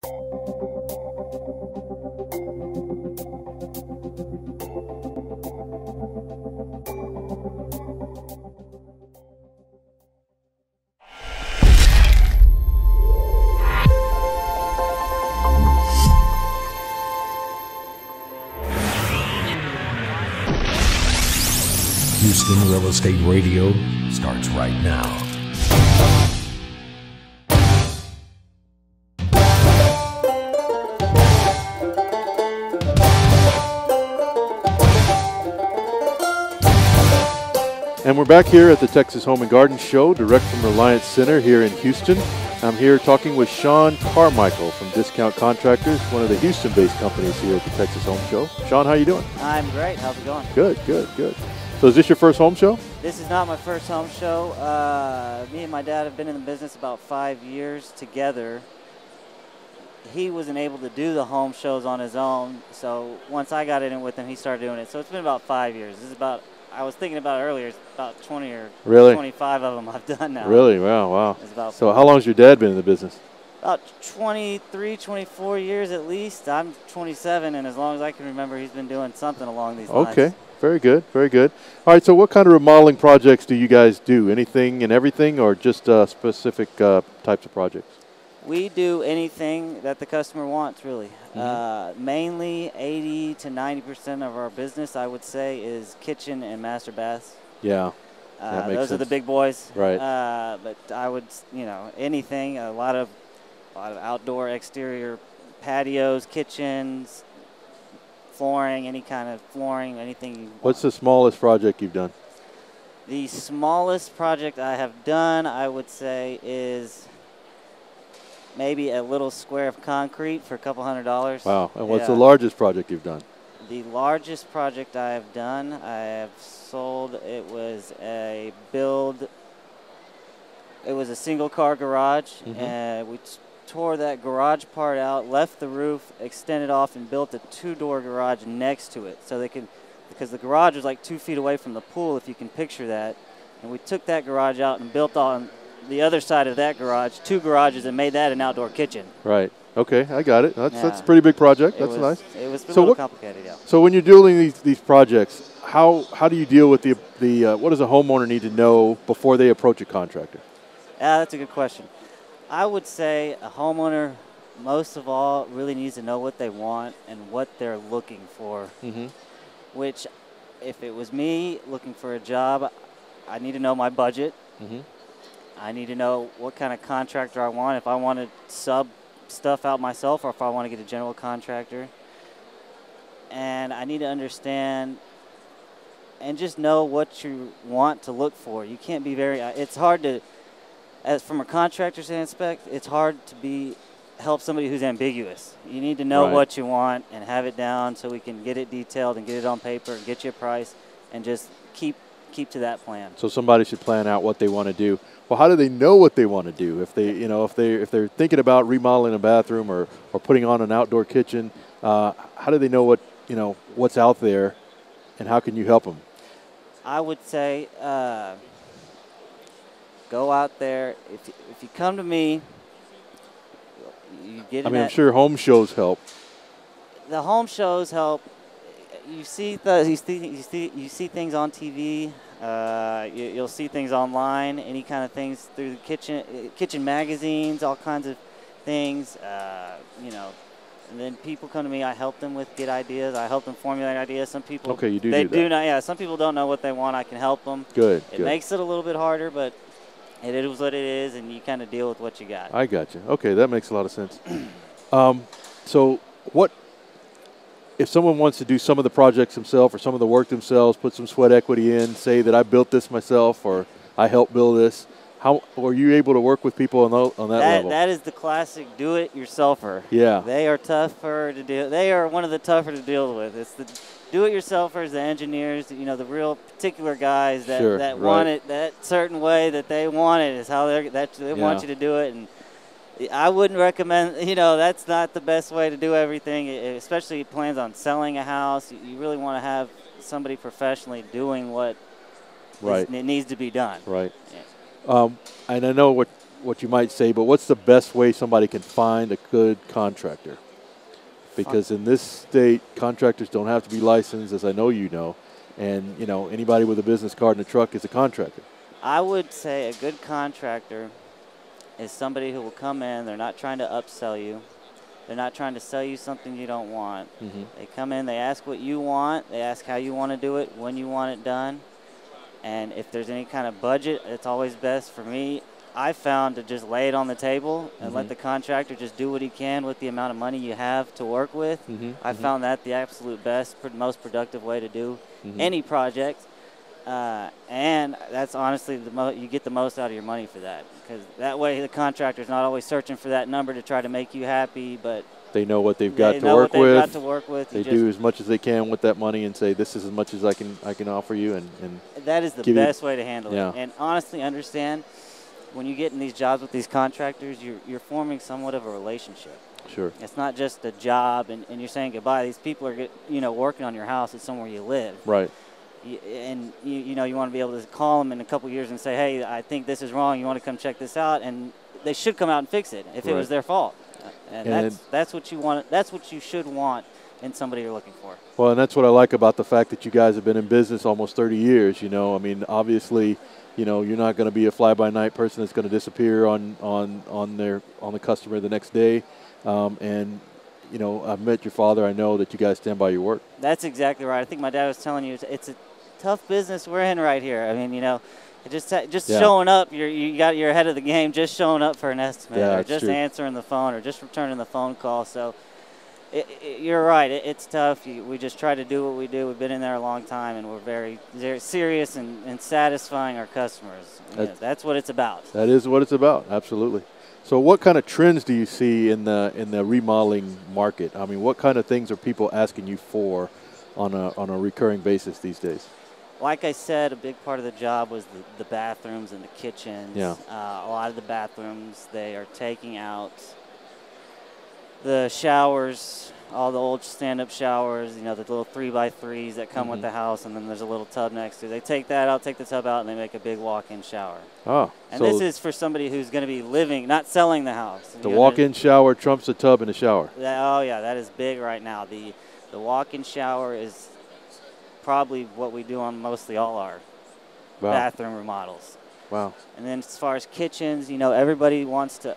Houston Real Estate Radio starts right now. And we're back here at the Texas Home and Garden Show, direct from Reliant Center here in Houston. I'm here talking with Sean Carmichael from Discount Contractors, one of the Houston-based companies here at the Texas Home Show. Sean, how you doing? I'm great. How's it going? Good, good, good. So is this your first home show? This is not my first home show. Me and my dad have been in the business about 5 years together. He wasn't able to do the home shows on his own, so once I got in it with him, he started doing it. So it's been about 5 years. This is about, I was thinking about it earlier, it's about 20 or 25 of them I've done now. Really? Wow, wow. It's about so how long has your dad been in the business? About 23, 24 years at least. I'm 27, and as long as I can remember, he's been doing something along these lines. Okay. Very good, very good. All right, so what kind of remodeling projects do you guys do? Anything and everything, or just specific types of projects? We do anything that the customer wants, really. Mainly 80 to 90% of our business, I would say, is kitchen and master baths. Yeah, that makes those sense. are the big boys. Right. But I would, anything, a lot of outdoor exterior patios, kitchens, flooring, any kind of flooring, anything you want. What's the smallest project you've done? The smallest project I have done, I would say, is maybe a little square of concrete for a couple $100. Wow. And what's the largest project you've done? The largest project I have done, I have sold, it was a single car garage, and we tore that garage part out, left the roof, extended off, and built a two-door garage next to it. So they could, because the garage was like 2 feet away from the pool, if you can picture that. And we took that garage out and built on the other side of that garage, 2 garages, and made that an outdoor kitchen. Right. Okay, I got it. That's a pretty big project. That's nice. It was a little complicated, yeah. So when you're doing these projects, how do you deal with the what does a homeowner need to know before they approach a contractor? That's a good question. I would say a homeowner, most of all, really needs to know what they want and what they're looking for. Which, if it was me looking for a job, I need to know my budget. I need to know what kind of contractor I want, if I want to sub stuff out myself or if I want to get a general contractor. And I need to understand and just know what you want to look for. You can't be it's hard to, as from a contractor's aspect, it's hard to help somebody who's ambiguous. You need to know what you want and have it down so we can get it detailed and get it on paper and get you a price and just keep to that plan. So somebody should plan out what they want to do. Well, how do they know what they want to do? If they, if they're thinking about remodeling a bathroom or putting on an outdoor kitchen, how do they know what's out there, and how can you help them? I would say go out there. If you come to me, you get. I'm sure home shows help. The home shows help. You see things on TV. You'll see things online. Any kind of things through the kitchen magazines, all kinds of things. And then people come to me. I help them get ideas. I help them formulate ideas. Some people you do that. Yeah, some people don't know what they want. I can help them. Good. It makes it a little bit harder, but it is what it is, and you kind of deal with what you got. I got you. Okay, that makes a lot of sense. So what if someone wants to do some of the projects themselves or some of the work themselves, put some sweat equity in, say that I built this myself or I helped build this? How are you able to work with people on that level? That is the classic do-it-yourselfer. Yeah. They are tougher to deal. They are one of the tougher to deal with. It's the do-it-yourselfers, the engineers, the real particular guys that want it that certain way that they want it is how they want you to do it. And I wouldn't recommend, that's not the best way to do everything, especially if you plans on selling a house. You really want to have somebody professionally doing what it needs to be done. Right. Yeah. And I know what what you might say, but what's the best way somebody can find a good contractor? Because in this state, contractors don't have to be licensed, as I know you know, and you know anybody with a business card and a truck is a contractor. I would say a good contractor is somebody who will come in. They're not trying to upsell you. They're not trying to sell you something you don't want. They come in, they ask what you want, they ask how you want to do it, when you want it done, and if there's any kind of budget, it's always best for me. I found to just lay it on the table and let the contractor just do what he can with the amount of money you have to work with. I found that the absolute best, most productive way to do any project. And that's honestly you get the most out of your money for that, because that way the contractor's not always searching for that number to try to make you happy, but they know what they've got to work with. They do as much as they can with that money and say, this is as much as I can offer you. And that is the best way to handle it. And honestly, understand, when you get in these jobs with these contractors, you're forming somewhat of a relationship. Sure. It's not just a job and you're saying goodbye. These people are working on your house. It's somewhere you live. Right. And you want to be able to call them in a couple years and say, hey, I think this is wrong. You want to come check this out? And they should come out and fix it if it was their fault. And that's what you want. That's what you should want in somebody you're looking for. Well, and that's what I like about the fact that you guys have been in business almost 30 years. I mean, obviously, you're not going to be a fly-by-night person that's going to disappear on the customer the next day. And I've met your father. I know that you guys stand by your work. That's exactly right. I think my dad was telling you it's a tough business we're in right here. I mean, just showing up, you're ahead of the game. Just showing up for an estimate, or just answering the phone, or just returning the phone call. So you're right. It's tough. We just try to do what we do. We've been in there a long time, and we're very, very serious in satisfying our customers. That's what it's about. That is what it's about. Absolutely. So what kind of trends do you see in the remodeling market? I mean, what kind of things are people asking you for on a recurring basis these days? Like I said, a big part of the job was the bathrooms and the kitchens. Yeah. A lot of the bathrooms, they are taking out the showers, all the old stand-up showers, the little 3x3s that come with the house, and then there's a little tub next to it. They take that out, take the tub out, and they make a big walk-in shower. Oh. And this is for somebody who's going to be living, not selling the house. The walk-in shower trumps the tub in the shower. That is big right now. The walk-in shower is probably what we do on mostly all our bathroom remodels. Wow. And then as far as kitchens, everybody wants to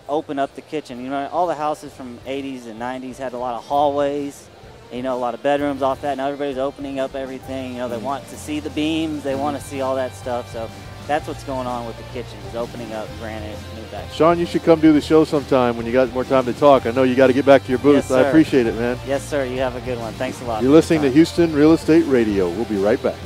open up the kitchen. All the houses from 80s and 90s had a lot of hallways, a lot of bedrooms off that. Now everybody's opening up everything. They want to see the beams. They want to see all that stuff. So that's what's going on with the kitchen, is opening up granite, new back. Sean, you should come do the show sometime when you got more time to talk. I know you got to get back to your booth. Yes, sir. I appreciate it, man. Yes, sir. You have a good one. Thanks a lot. You're listening to Houston Real Estate Radio. We'll be right back.